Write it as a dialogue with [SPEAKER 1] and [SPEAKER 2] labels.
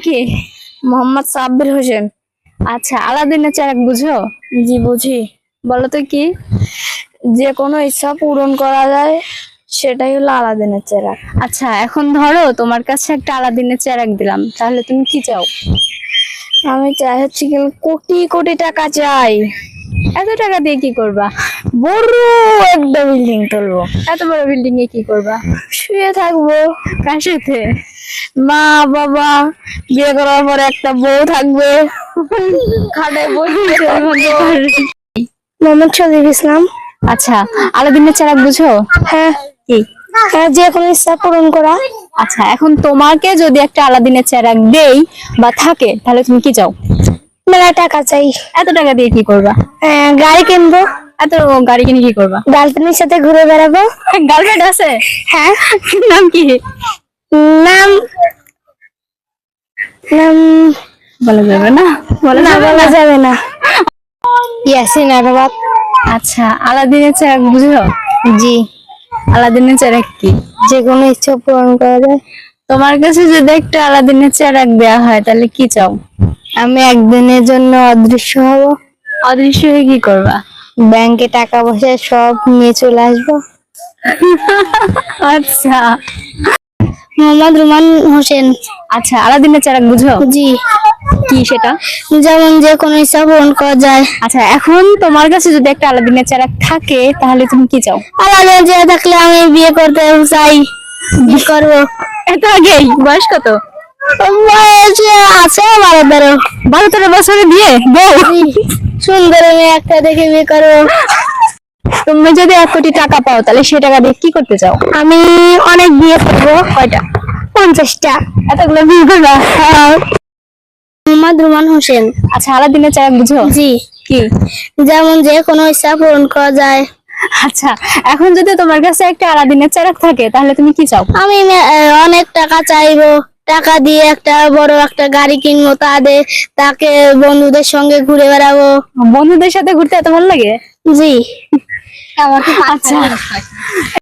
[SPEAKER 1] কি?
[SPEAKER 2] মোহাম্মদ সাব্বির হোসেন।
[SPEAKER 1] আচ্ছা, আলাদিনের চেরাগ বুঝো?
[SPEAKER 2] জি বুঝি।
[SPEAKER 1] বলো তো কি?
[SPEAKER 2] যে কোনো ইচ্ছা পূরণ করা যায় সেটাই হলো আলাদিনের চেরাগ।
[SPEAKER 1] আচ্ছা, এখন ধরো তোমার কাছে একটা আলাদিনের চেরাগ দিলাম, তাহলে তুমি কি চাও?
[SPEAKER 2] আমি চাই হচ্ছে কি কোটি কোটি টাকা চাই।
[SPEAKER 1] এত টাকা দিয়ে কি করবা?
[SPEAKER 2] বড় একটা বিল্ডিং তুলবো,
[SPEAKER 1] এত বড় বিল্ডিং এ কি করবা?
[SPEAKER 2] শুয়ে থাকবো।
[SPEAKER 1] কার সাথে?
[SPEAKER 2] মা বাবা, বিয়ে করার পরে একটা বউ থাকবে, খাটায় বসে মোহাম্মদ শরীফ ইসলাম।
[SPEAKER 1] আচ্ছা, আলাদিনের চেরাগ বুঝো?
[SPEAKER 2] হ্যাঁ।
[SPEAKER 1] কি?
[SPEAKER 2] হ্যাঁ, যে কোনো ইচ্ছা পূরণ করা।
[SPEAKER 1] আচ্ছা, এখন তোমাকে যদি একটা আলাদিনের চেরাগ দেই বা থাকে, তাহলে তুমি কি চাও?
[SPEAKER 2] মেলা টাকা চাই।
[SPEAKER 1] এত টাকা দিয়ে কি করবা?
[SPEAKER 2] গাড়ি কিনবো।
[SPEAKER 1] এত গাড়ি কিনে কি করবা?
[SPEAKER 2] গার্লফ্রেন্ডের সাথে ঘুরে বেড়াবো।
[SPEAKER 1] গার্লফ্রেন্ড আছে?
[SPEAKER 2] হ্যাঁ।
[SPEAKER 1] নাম কি?
[SPEAKER 2] নাম নাম
[SPEAKER 1] বলা যাবে না?
[SPEAKER 2] না, বলা যাবে না। ইয়াসিন আরাফাত।
[SPEAKER 1] আচ্ছা, আলাদিনের চেরাগ বুঝো?
[SPEAKER 2] জি।
[SPEAKER 1] আলাদিনের চেরাগ কি?
[SPEAKER 2] যে কোনো ইচ্ছা পূরণ করা যায়।
[SPEAKER 1] তোমার কাছে যদি একটা আলাদিনের চেরাগ দেওয়া হয়, তাহলে কি চাও?
[SPEAKER 2] আমি একদিনের জন্য অদৃশ্য হব।
[SPEAKER 1] অদৃশ্য হয়ে কি করবা?
[SPEAKER 2] ব্যাংকে টাকা পয়সা সব নিয়ে চলে আসবো।
[SPEAKER 1] আচ্ছা।
[SPEAKER 2] মোহাম্মদ রুমান হোসেন।
[SPEAKER 1] আচ্ছা, আলাদিনের চেরাগ বুঝো?
[SPEAKER 2] জি।
[SPEAKER 1] কি সেটা?
[SPEAKER 2] যেমন যে কোনো ইচ্ছা পূরণ করা যায়।
[SPEAKER 1] আচ্ছা, এখন তোমার কাছে যদি একটা আলাদিনের চেরাগ থাকে, তাহলে তুমি কি চাও?
[SPEAKER 2] আলাদা যে থাকলে আমি বিয়ে করতে চাই। কি করবো?
[SPEAKER 1] এত আগেই? বয়স কত?
[SPEAKER 2] বয়স আছে 12-13।
[SPEAKER 1] 12-13 বছরে বিয়ে বউ?
[SPEAKER 2] সুন্দর মেয়ে একটা দেখে বিয়ে করবো।
[SPEAKER 1] তুমি যদি 1 কোটি টাকা পাও, তাহলে সে টাকা দিয়ে কি করতে চাও?
[SPEAKER 2] আমি অনেক বিয়ে করবো।
[SPEAKER 1] কয়টা?
[SPEAKER 2] 50টা।
[SPEAKER 1] এতগুলো বিয়ে করবা?
[SPEAKER 2] মোহাম্মদ রুমান হোসেন।
[SPEAKER 1] আচ্ছা, আলাদিনের চেরাগ বুঝো?
[SPEAKER 2] জি।
[SPEAKER 1] কি?
[SPEAKER 2] যেমন যে কোনো ইচ্ছা পূরণ করা যায়।
[SPEAKER 1] আচ্ছা, এখন যদি তোমার কাছে একটা আলাদিনের চেরাগ থাকে, তাহলে তুমি কি চাও?
[SPEAKER 2] আমি অনেক টাকা চাইবো। টাকা দিয়ে একটা বড় একটা গাড়ি কিনবো, তাকে বন্ধুদের সঙ্গে ঘুরে বেড়াবো।
[SPEAKER 1] বন্ধুদের সাথে ঘুরতে এত ভালো লাগে?
[SPEAKER 2] জি।
[SPEAKER 1] আচ্ছা।